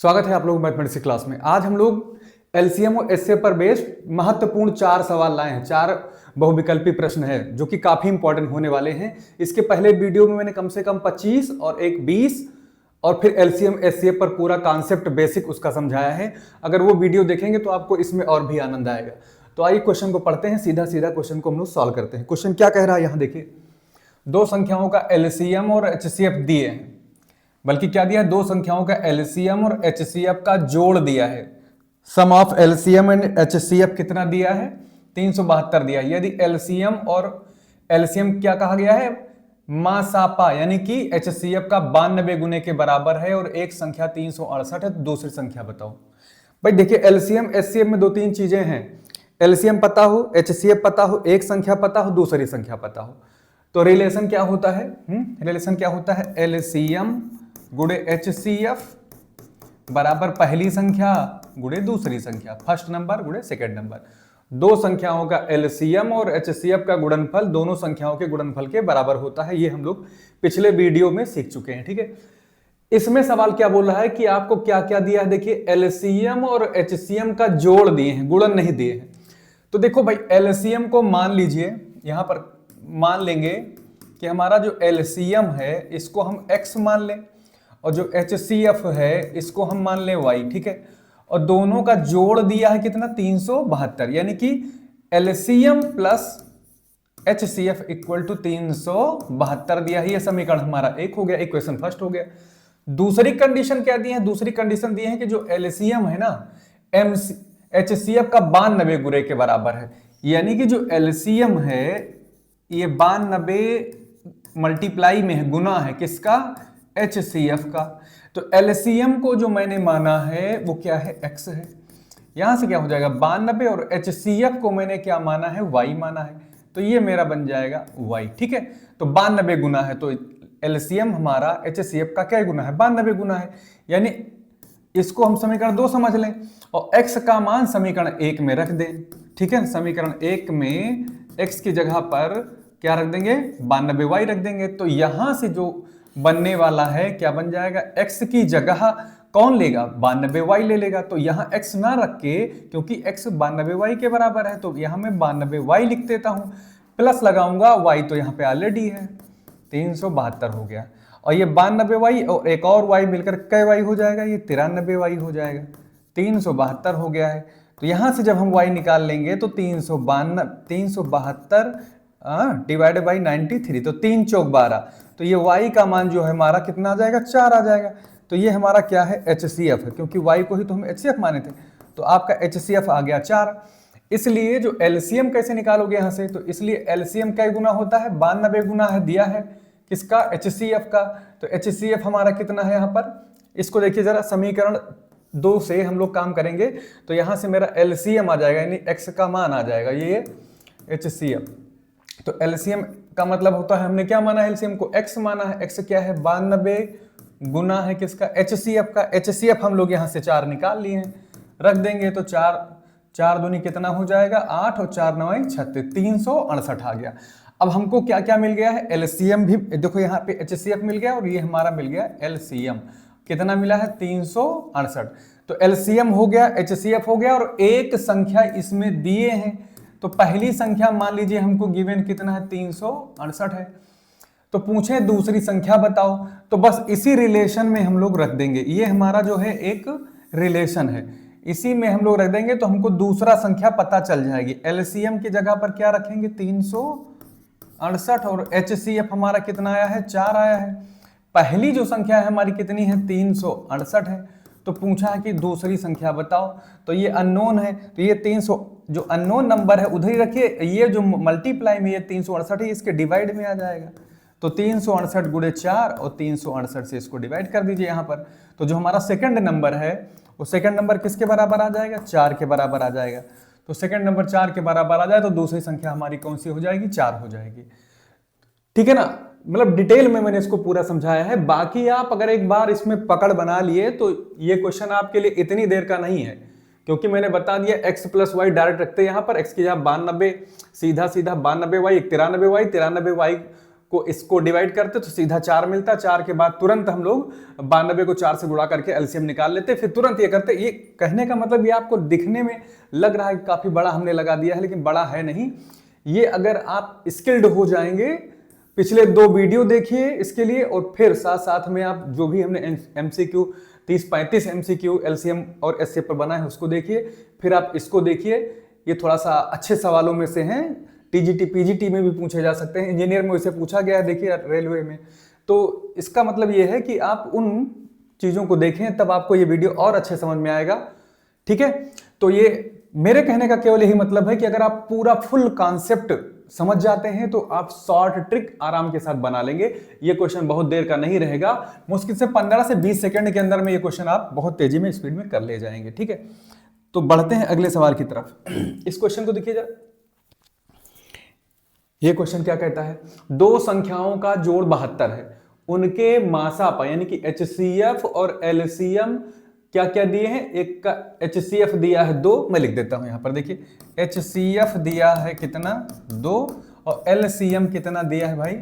स्वागत है आप लोग मैथमेटिक्स क्लास में। आज हम लोग एलसीएम और एचसीएफ पर बेस्ड महत्वपूर्ण 4 सवाल लाए हैं। 4 बहुविकल्पी प्रश्न है जो कि काफी इंपॉर्टेंट होने वाले हैं। इसके पहले वीडियो में मैंने कम से कम 25 और एक 20 और फिर एलसीएम एचसीएफ पर पूरा कॉन्सेप्ट बेसिक उसका समझाया है। अगर वो वीडियो देखेंगे तो आपको इसमें और भी आनंद आएगा। तो आइए क्वेश्चन को पढ़ते हैं, सीधा सीधा क्वेश्चन को हम लोग सॉल्व करते हैं। क्वेश्चन क्या कह रहा है यहाँ देखिए, दो संख्याओं का एलसीएम और एचसीएफ दिए हैं, बल्कि क्या दिया है, दो संख्याओं का एलसीएम और एचसीएफ का जोड़ दिया है। सम ऑफ एलसीएम एंड एचसीएफ कितना दिया है, 372 दिया है। यदि एलसीएम और एलसीएम क्या कहा गया है, मासापा, यानी कि एचसीएफ का 92 गुने के बराबर है और एक संख्या 368 है, तो दूसरी संख्या बताओ। भाई देखिए, एलसीएम एचसीएफ में दो तीन चीजें हैं। एलसीएम पता हो, एचसीएफ पता हो, एक संख्या पता हो, दूसरी संख्या पता हो, तो रिलेशन क्या होता है, रिलेशन क्या होता है, एलसीएम गुणे एचसीएफ बराबर पहली संख्या गुणे दूसरी संख्या, फर्स्ट नंबर गुणे सेकंड नंबर। दो संख्याओं का एलसीएम और एचसीएफ का गुणनफल दोनों संख्याओं के गुणनफल के बराबर होता है। ये हम लोग पिछले वीडियो में सीख चुके हैं, ठीक है। इसमें सवाल क्या बोल रहा है कि आपको क्या क्या दिया है, देखिए एलसीएम और एचसीएम का जोड़ दिए हैं, गुणन नहीं दिए हैं। तो देखो भाई, एलसीएम को मान लीजिए, यहां पर मान लेंगे कि हमारा जो एलसीएम है इसको हम x मान लें और जो एचसीएफ है इसको हम मान लें y, ठीक है। और दोनों का जोड़ दिया है कितना, 372, यानी कि LCM plus HCF equal to 372 दिया है। ये समीकरण हमारा एक हो गया, इक्वेशन फर्स्ट हो गया। दूसरी कंडीशन क्या दी है, दूसरी कंडीशन दी है कि जो एलसीएम है ना, एचसीएफ का 92 गुणे के बराबर है, यानी कि जो एलसीएम है ये 92 मल्टीप्लाई में है, गुना है किसका, एचसीएफ का। तो एलसीएम को जो मैंने माना है वो क्या है, x है। यहां से क्या हो जाएगा 92, और एचसीएफ को मैंने क्या माना है, y माना है, तो ये मेरा बन जाएगा y, ठीक है। तो 92 गुना है, तो एलसीएम हमारा एचसीएफ का क्या गुना है, 92 गुना है, यानी इसको हम समीकरण 2 समझ लें और x का मान समीकरण 1 में रख दें, ठीक है। समीकरण 1 में x की जगह पर क्या रख देंगे, 92y रख देंगे। तो यहां से जो बनने वाला है क्या बन जाएगा, x की जगह कौन लेगा, 92y ले लेगा। तो यहां x ना रख के, क्योंकि x 92y के बराबर है, तो यहां मैं 92y लिख देता हूं, प्लस लगाऊंगा y, तो यहां पे ऑलरेडी है 372 हो गया। और ये 92y और एक और y मिलकर कै y हो जाएगा, ये 93y हो जाएगा, 372 हो गया है। तो यहां से जब हम y निकाल लेंगे तो 372 डिवाइडेड बाई 93, तो 3 चौक 12, तो ये y का मान जो है हमारा कितना आ जाएगा, 4 आ जाएगा। तो ये हमारा क्या है, एचसीएफ है, क्योंकि y को ही तो हम एचसीएफ माने थे, तो आपका एचसीएफ आ गया 4। इसलिए जो एलसीएम कैसे निकालोगे यहां से, तो इसलिए एलसीएम क्या गुना होता है, 92 गुना है, दिया है किसका, एचसीएफ का। तो एचसीएफ हमारा कितना है यहाँ पर, इसको देखिए जरा, समीकरण 2 से हम लोग काम करेंगे, तो यहां से मेरा एलसीएम आ जाएगा, यानी x का मान आ जाएगा, ये एचसीएफ। तो एलसीएम का मतलब होता है, हमने क्या माना है, एलसीएम को x माना है, x क्या है, 92 गुना है किसका, एचसीएफ का। एचसीएफ हम लोग यहाँ से 4 निकाल लिए हैं, रख देंगे, तो 4 दूनी कितना हो जाएगा, 8 और 4 9 36, 368 आ गया। अब हमको क्या क्या मिल गया है, एलसीएम भी देखो, यहाँ पे एचसीएफ मिल गया और ये हमारा मिल गया एलसीएम, कितना मिला है, 368। तो एलसीएम हो गया, एचसीएफ हो गया, और एक संख्या इसमें दिए हैं। तो पहली संख्या मान लीजिए हमको गिवन कितना है, 368 है, तो पूछे दूसरी संख्या बताओ, तो बस इसी रिलेशन में हम लोग रख देंगे। ये हमारा जो है एक रिलेशन है, इसी में हम लोग रख देंगे, तो हमको दूसरा संख्या पता चल जाएगी। एलसीएम की जगह पर क्या रखेंगे, 368, और एचसीएफ हमारा कितना आया है, 4 आया है। पहली जो संख्या है हमारी कितनी है, 368 है, तो पूछा है कि दूसरी संख्या बताओ, तो ये अननोन है, तो ये 300 जो अननोन नंबर है उधर ही रखिए, ये जो मल्टीप्लाई में ये 368 है, इसके डिवाइड में आ जाएगा, तो 368 गुणे 4 और 368 से इसको डिवाइड कर दीजिए यहाँ पर। तो जो हमारा सेकंड नंबर है वो सेकंड नंबर किसके बराबर आ जाएगा, 4 के बराबर आ जाएगा। तो सेकंड नंबर 4 के बराबर आ जाए तो दूसरी संख्या हमारी कौन सी हो जाएगी, 4 हो जाएगी, ठीक है ना। मतलब डिटेल में मैंने इसको पूरा समझाया है। बाकी आप अगर एक बार इसमें पकड़ बना लिए तो ये क्वेश्चन आपके लिए इतनी देर का नहीं है, क्योंकि मैंने बता दिया x प्लस वाई डायरेक्ट रखते हैं, यहाँ पर x की जगह 92, सीधा सीधा 92y 93y, 93y को इसको डिवाइड करते तो सीधा 4 मिलता, 4 के बाद तुरंत हम लोग 92 को 4 से गुणा करके एलसीएम निकाल लेते, फिर तुरंत ये करते। ये कहने का मतलब ये आपको दिखने में लग रहा है काफी बड़ा हमने लगा दिया है, लेकिन बड़ा है नहीं। ये अगर आप स्किल्ड हो जाएंगे, पिछले 2 वीडियो देखिए इसके लिए, और फिर साथ साथ में आप जो भी हमने एमसीक्यू 30-35 एमसीक्यू एलसीएम और एचसीएफ पर बना है उसको देखिए, फिर आप इसको देखिए। ये थोड़ा सा अच्छे सवालों में से हैं, टीजीटी पीजीटी में भी पूछे जा सकते हैं, इंजीनियर में इसे पूछा गया है, देखिए रेलवे में। तो इसका मतलब ये है कि आप उन चीजों को देखें, तब आपको ये वीडियो और अच्छे समझ में आएगा। ठीक है, तो ये मेरे कहने का केवल यही मतलब है कि अगर आप पूरा फुल कॉन्सेप्ट समझ जाते हैं तो आप शॉर्ट ट्रिक आराम के साथ बना लेंगे। ये क्वेश्चन बहुत देर का नहीं रहेगा, मुश्किल से 15 से 20 सेकंड के अंदर में ये क्वेश्चन आप बहुत तेजी में स्पीड में कर ले जाएंगे। ठीक है, तो बढ़ते हैं अगले सवाल की तरफ। इस क्वेश्चन को देखिए जरा, ये क्वेश्चन क्या कहता है, 2 संख्याओं का जोड़ 72 है, उनके मासा यानी कि एचसीएफ और एलसीएम क्या क्या दिए हैं। एक का एचसीएफ दिया है 2, मैं लिख देता हूं यहां पर, देखिए एचसीएफ दिया है कितना 2, और एलसीएम कितना दिया है भाई,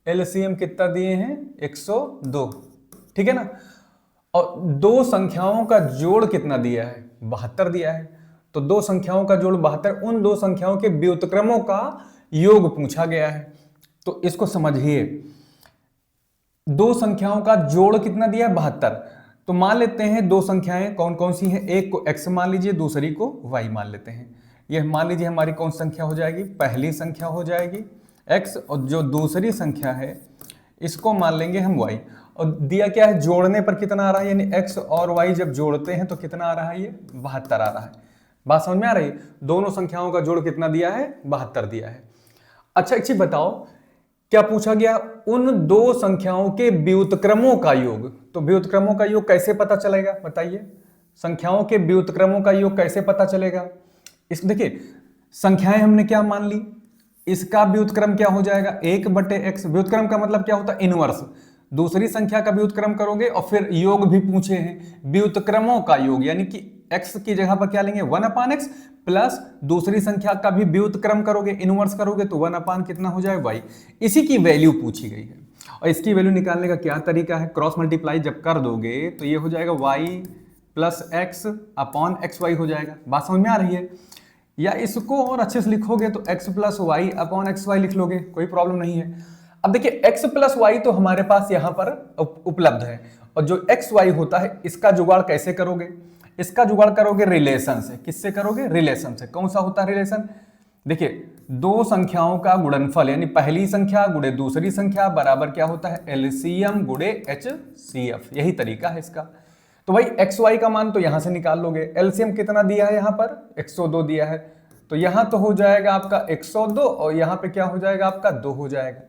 एलसीएम कितना दिए हैं 102। ठीक है ना, और 2 संख्याओं का जोड़ कितना दिया है 72 दिया है। तो 2 संख्याओं का जोड़ 72, उन 2 संख्याओं के व्युत्क्रमों का योग पूछा गया है। तो इसको समझिए, 2 संख्याओं का जोड़ कितना दिया है 72। तो मान लेते हैं 2 संख्याएं कौन कौन सी हैं, एक को x मान लीजिए, दूसरी को y मान लेते हैं। यह मान लीजिए हमारी कौन संख्या हो जाएगी, पहली संख्या हो जाएगी x, और जो दूसरी संख्या है इसको मान लेंगे हम y। और दिया क्या है, जोड़ने पर कितना आ रहा है, यानी x और y जब जोड़ते हैं तो कितना आ रहा है, ये 72 आ रहा है। बात समझ में आ रही है, दोनों संख्याओं का जोड़ कितना दिया है 72 दिया है। अच्छा एक चीज बताओ, क्या पूछा गया, उन 2 संख्याओं के व्युत्क्रमों का योग। तो व्युत्क्रमों का योग कैसे पता चलेगा बताइए, संख्याओं के व्युत्क्रमों का योग कैसे पता चलेगा। इस देखिए संख्याएं हमने क्या मान ली, इसका व्युत्क्रम क्या हो जाएगा 1/x। व्युत्क्रम का मतलब क्या होता है, इनवर्स। दूसरी संख्या का व्युत्क्रम करोगे, और फिर योग भी पूछे हैं, व्युत्क्रमों का योग, यानी कि x की जगह पर क्या लेंगे 1/x, प्लस दूसरी संख्या का भी व्युत्क्रम करोगे, इनवर्स करोगे, तो 1/ कितना हो जाए y। इसी की वैल्यू पूछी गई है, और इसकी वैल्यू निकालने का क्या तरीका है, क्रॉस मल्टीप्लाई जब कर दोगे तो ये हो जाएगा y + x/xy हो जाएगा। बात समझ में आ रही है, या इसको और अच्छे से लिखोगे तो x + y/xy लिख लोगे, कोई प्रॉब्लम नहीं है। अब देखिए x + y तो हमारे पास यहाँ पर उपलब्ध है, और जो xy होता है इसका जुगाड़ कैसे करोगे, इसका जुगाड़ करोगे रिलेशन से। किससे करोगे, रिलेशन से। कौन सा होता है रिलेशन, देखिए 2 संख्याओं का गुणनफल यानी पहली संख्या गुणे दूसरी संख्या बराबर क्या होता है, एलसीएम गुणे एचसीएफ। यही तरीका है इसका। तो भाई एक्स वाई का मान तो यहां से निकाल लोगे, एलसीएम कितना दिया है यहाँ पर 102 दिया है, तो यहां तो हो जाएगा आपका 102, और यहां पे क्या हो जाएगा आपका 2 हो जाएगा।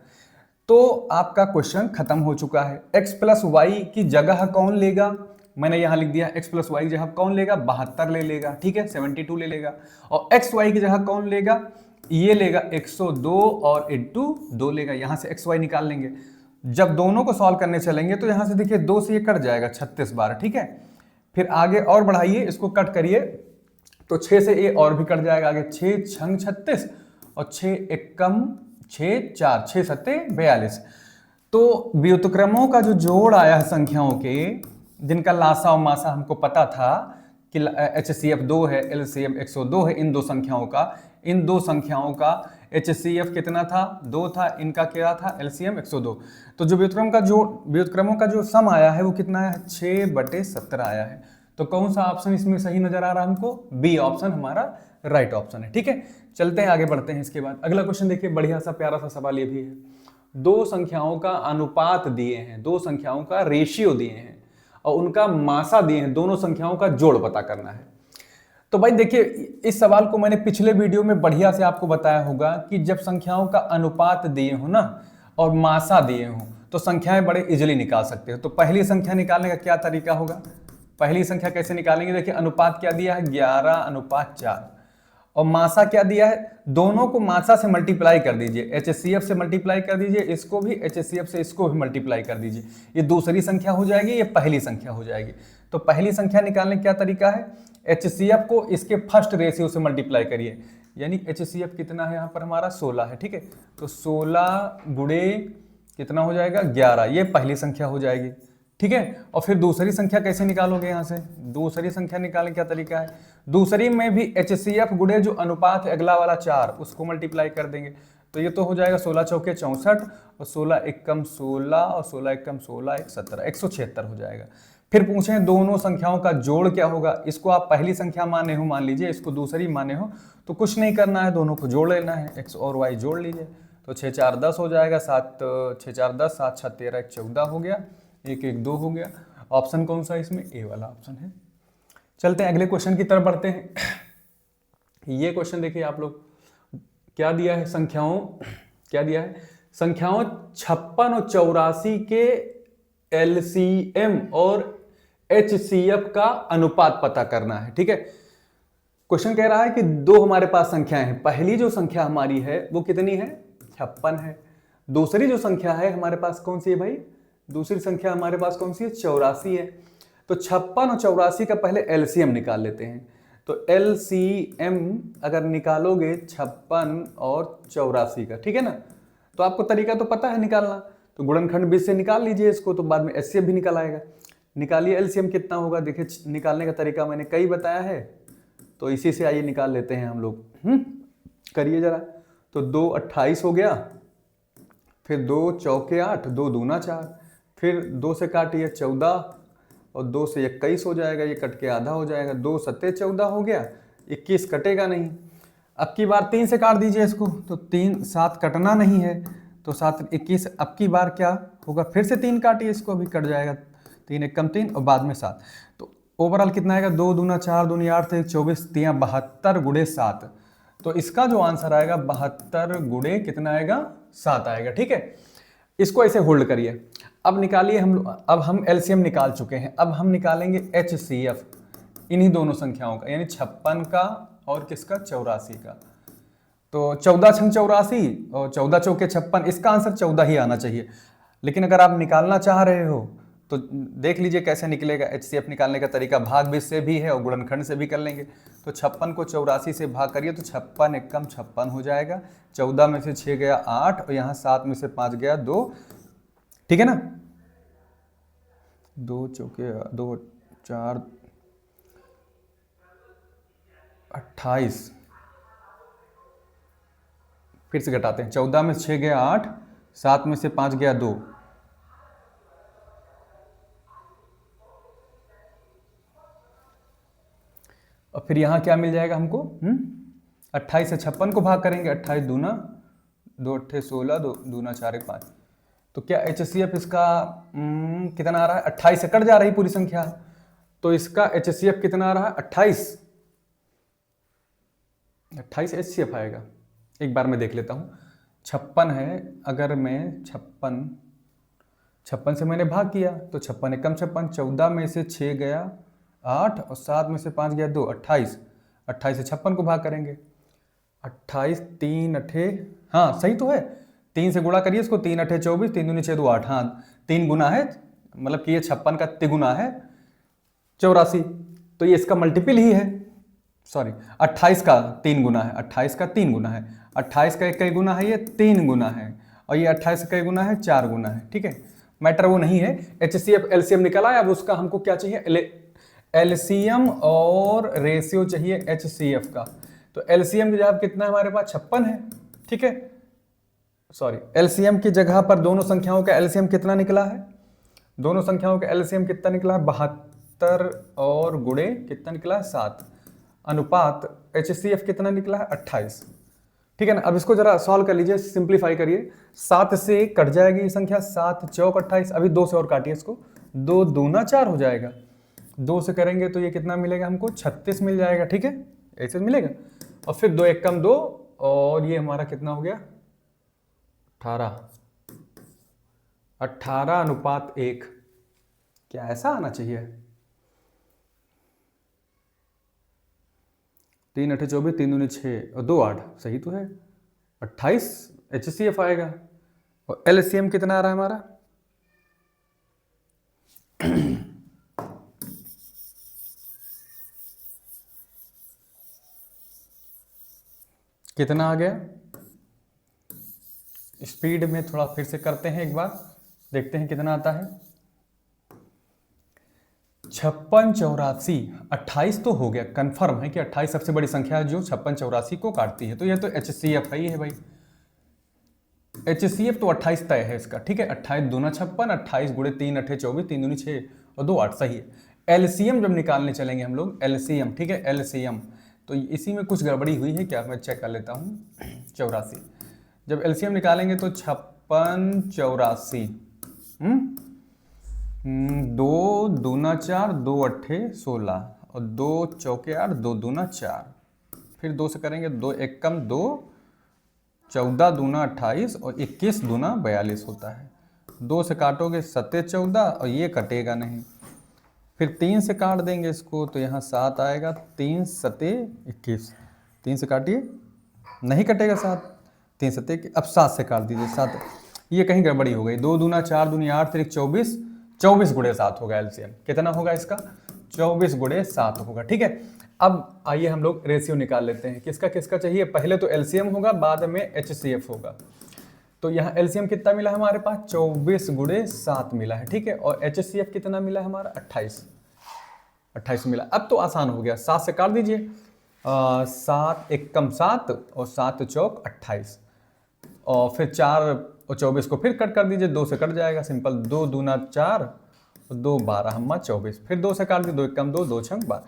तो आपका क्वेश्चन खत्म हो चुका है। x + y की जगह कौन लेगा, मैंने यहां लिख दिया x + y की जगह कौन लेगा 72 ले लेगा, ठीक है 72 ले लेगा। और x y की जगह कौन लेगा, ये लेगा 102 और इंटू 2 लेगा, यहां से x y निकाल लेंगे। जब दोनों को सॉल्व करने चलेंगे तो यहां से देखिए 2 से ये कट जाएगा 36 बार, ठीक है। फिर आगे और बढ़ाइए, इसको कट करिए तो 6 से ये और भी कट जाएगा आगे, 6 छंग 36 और 6 एकम 6 4 6 सत्ते 42। तो व्युत्क्रमों का जो जोड़ आया है संख्याओं के, जिनका लासा और मासा हमको पता था कि HCF 2 है, LCM 102 है, इन दो संख्याओं का HCF कितना था 2 था, इनका क्या था LCM 102। तो जो व्युत्क्रमों का जो सम आया है वो कितना है 6/17 आया है। तो कौन सा ऑप्शन इसमें सही नजर आ रहा है हमको, बी ऑप्शन हमारा राइट ऑप्शन है, ठीक है। चलते हैं आगे बढ़ते हैं। इसके बाद अगला क्वेश्चन देखिए, बढ़िया सा प्यारा सा सवाल ये भी है। 2 संख्याओं का अनुपात दिए हैं, 2 संख्याओं का रेशियो दिए हैं और उनका मासा दिए हैं, दोनों संख्याओं का जोड़ पता करना है। तो भाई देखिए इस सवाल को मैंने पिछले वीडियो में बढ़िया से आपको बताया होगा कि जब संख्याओं का अनुपात दिए हो ना और मासा दिए हो तो संख्याएं बड़े इजीली निकाल सकते हो। तो पहली संख्या निकालने का क्या तरीका होगा, पहली संख्या कैसे निकालेंगे, देखिए अनुपात क्या दिया है 11:4 और मासा क्या दिया है, दोनों को मासा से मल्टीप्लाई कर दीजिए, HCF से मल्टीप्लाई कर दीजिए, इसको भी HCF से इसको भी मल्टीप्लाई कर दीजिए, ये दूसरी संख्या हो जाएगी, ये पहली संख्या हो जाएगी। तो पहली संख्या निकालने का क्या तरीका है, HCF को इसके फर्स्ट रेशियो से मल्टीप्लाई करिए, यानी HCF कितना है यहाँ पर हमारा 16 है, ठीक है। तो 16 गुणे कितना हो जाएगा 11, ये पहली संख्या हो जाएगी, ठीक है। और फिर दूसरी संख्या कैसे निकालोगे यहाँ से, दूसरी संख्या निकालने क्या तरीका है, दूसरी में भी HCF गुणे जो अनुपात है अगला वाला 4 उसको मल्टीप्लाई कर देंगे। तो ये तो हो जाएगा 16 चौके 64 और 16 एकम 16 और 16 एकम 16 एक 17 176 हो जाएगा। फिर पूछें दोनों संख्याओं का जोड़ क्या होगा, इसको आप पहली संख्या माने हो, मान लीजिए इसको दूसरी माने हो, तो कुछ नहीं करना है, दोनों को जोड़ लेना है, x और y जोड़ लीजिए। तो 6 4 10 हो जाएगा, 7 6 4 10 7 6 13 1 14 हो गया, 1 1 2 हो गया। ऑप्शन कौन सा है इसमें, ए वाला ऑप्शन है। चलते हैं अगले क्वेश्चन की तरफ बढ़ते हैं। ये क्वेश्चन देखिए आप लोग, क्या दिया है, संख्याओं क्या दिया है, संख्याओं 56 और 84 के LCM और HCF का अनुपात पता करना है, ठीक है। क्वेश्चन कह रहा है कि दो हमारे पास संख्याएं हैं, पहली जो संख्या हमारी है वो कितनी है 56 है, दूसरी जो संख्या है हमारे पास कौन सी है भाई, दूसरी संख्या हमारे पास कौन सी है 84 है। तो 56 और 84 का पहले LCM निकाल लेते हैं। तो LCM अगर निकालोगे 56 और 84 का, ठीक है ना, तो आपको तरीका तो पता है निकालना, तो गुणनखंड बीच से निकाल लीजिए इसको, तो बाद में HCF भी निकल आएगा। निकालिए LCM कितना होगा, देखिए निकालने का तरीका मैंने कई बताया है, तो इसी से आइए निकाल लेते हैं हम लोग। करिए जरा। तो 2 28 हो गया, फिर 2 चौके 8, 2 दूना 4, फिर 2 से काटिए 14 और 2 से 21 हो जाएगा, ये कट के आधा हो जाएगा, 2 सत्ते 14 हो गया, 21 कटेगा नहीं। अब की बार 3 से काट दीजिए इसको, तो 3 7 कटना नहीं है, तो 7 21, अब की बार क्या होगा, फिर से 3 काटिए इसको, अभी कट जाएगा, 3 एक कम 3 और बाद में 7। तो ओवरऑल कितना आएगा, 2 दूना 4 दूनी 8 से 24 3 72 गुणे 7। तो इसका जो आंसर आएगा 72 गुणे कितना आएगा 7 आएगा, ठीक है। इसको ऐसे होल्ड करिए। अब निकालिए अब हम LCM निकाल चुके हैं, अब हम निकालेंगे HCF इन्हीं दोनों संख्याओं का, यानी 56 का और किसका 84 का। तो 14 छंग 84 और 14 चौके 56, इसका आंसर 14 ही आना चाहिए। लेकिन अगर आप निकालना चाह रहे हो तो देख लीजिए कैसे निकलेगा। HCF निकालने का तरीका भाग बीच से भी है और गुणनखंड से भी कर लेंगे। तो 56 को 84 से भाग करिए तो 56 एकम 56 हो जाएगा, 14 में से 6 गया 8 और यहाँ 7 में से 5 गया 2, ठीक है ना। 2 चौके 2 4 28, फिर से घटाते हैं, 14 में 6 गया 8, 7 में से 5 गया 2, और फिर यहाँ क्या मिल जाएगा हमको, 28 से 56 को भाग करेंगे, 28 दूना 2 अट्ठे 16, 2 दूना 4 1 5। तो क्या HCF इसका कितना आ रहा है, 28 से कट जा रही पूरी संख्या, तो इसका HCF कितना आ रहा है 28 HCF आएगा। एक बार मैं देख लेता हूँ, 56 है, अगर मैं 56 से मैंने भाग किया तो 56 एकम 56, 14 में से 6 गया 8 और 7 में से 5 गया 2, 28 से 56 को भाग करेंगे, 28 3 अठे, हाँ सही तो है, 3 से गुणा करिए इसको, 3 अठे 24, 3 दूनी 6 2 8, हाँ 3 गुना है, मतलब कि ये 56 का तिगुना है 84, तो ये इसका मल्टीपल ही है, सॉरी 28 का 3 गुना है, 28 का 3 गुना है, 28 का एक कई गुना है, ये 3 गुना है, और ये 28 का कई गुना है 4 गुना है, ठीक है। मैटर वो नहीं है। HCF LCM निकला है, अब उसका हमको क्या चाहिए, LCM और रेशियो चाहिए HCF का। तो LCM की जगह कितना है हमारे पास 56 है, ठीक है, सॉरी LCM की जगह पर दोनों संख्याओं का LCM कितना निकला है, दोनों संख्याओं का LCM कितना निकला है 72 और गुणे कितना निकला है 7, अनुपात HCF कितना निकला है 28, ठीक है ना। अब इसको जरा सॉल्व कर लीजिए, सिंप्लीफाई करिए, 7 से कट जाएगी ये संख्या, 7 चौक 28, अभी 2 से और काटिए इसको, 2 दूना 4 हो जाएगा, 2 से करेंगे तो ये कितना मिलेगा हमको 36 मिल जाएगा, ठीक है, ऐसे मिलेगा। और फिर 2 एकम 2 और ये हमारा कितना हो गया 18 अनुपात 1, क्या ऐसा आना चाहिए, 3 अठे 24, 3 दूनी 6 और 2 8, सही तो है, 28 HCF आएगा। और LCM कितना आ रहा है हमारा कितना आ गया, स्पीड में थोड़ा फिर से करते हैं एक बार, देखते हैं कितना आता है। 56 84 28 तो हो गया, कंफर्म है कि 28 सबसे बड़ी संख्या है जो 56 84 को काटती है। तो ये तो HCF है, ये है भाई HCF, तो 28 तय है इसका, ठीक है। 28 दूना 56, 28 गुणे 3 अठे 24, 3 दूनी 6 और 2 8, सही है। LCM जब निकालने चलेंगे हम लोग, LCM, ठीक है, LCM, तो इसी में कुछ गड़बड़ी हुई है क्या, मैं चेक कर लेता हूँ। 84 जब LCM निकालेंगे तो 56 84, 2 दूना 4, 2 अट्ठे 16 और 2 चौके 8, 2 दूना 4, फिर 2 से करेंगे, 2 एक कम 2, 14 दूना 28 और 21 दूना 42 होता है। 2 से काटोगे 7 14 और ये कटेगा नहीं, फिर 3 से काट देंगे इसको तो यहाँ 7 आएगा, 3 7 21, 3 से काटिए नहीं कटेगा 7, 3 7 अब 7 से काट दीजिए 7, ये कहीं गड़बड़ी हो गई। 2 दूना 4 दूनी 8 3 24, 24 गुणे 7 होगा LCM, कितना होगा इसका, 24 गुणे 7 होगा, ठीक है। अब आइए हम लोग रेशियो निकाल लेते हैं, किसका किसका चाहिए। पहले तो LCM होगा, बाद में HCF होगा। तो यहाँ LCM कितना मिला हमारे पास, 24 गुणे 7 मिला है, ठीक है। और HCF कितना मिला हमारा, 28 मिला। अब तो आसान हो गया, 7 से काट दीजिए, 7 एक कम 7 और 7 चौक 28 और फिर 4 और 24 को फिर कट कर दीजिए, 2 से कट जाएगा, सिंपल। 2 दूना 4 और 2 12 हम्मा 24, फिर 2 से काट दिए, 2 एक कम 2, 2 छंग 12।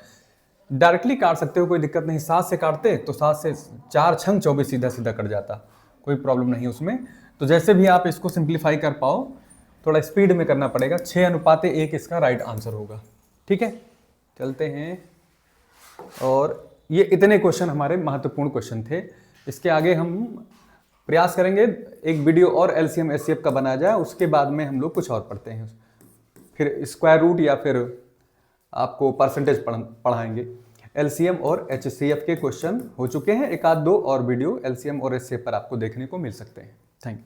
डायरेक्टली काट सकते हो, कोई दिक्कत नहीं। 7 से काटते तो 7 से 4 छंग 24 सीधा सीधा कट जाता, कोई प्रॉब्लम नहीं उसमें। तो जैसे भी आप इसको सिंप्लीफाई कर पाओ, थोड़ा स्पीड में करना पड़ेगा। 6:1 इसका राइट आंसर होगा, ठीक है। चलते हैं, और ये इतने क्वेश्चन हमारे महत्वपूर्ण क्वेश्चन थे। इसके आगे हम प्रयास करेंगे एक वीडियो और LCM HCF का बनाया जाए, उसके बाद में हम लोग कुछ और पढ़ते हैं, फिर स्क्वायर रूट या फिर आपको परसेंटेज पढ़ाएंगे। LCM और HCF के क्वेश्चन हो चुके हैं, एक आध दो और वीडियो LCM और HCF पर आपको देखने को मिल सकते हैं। Thank you.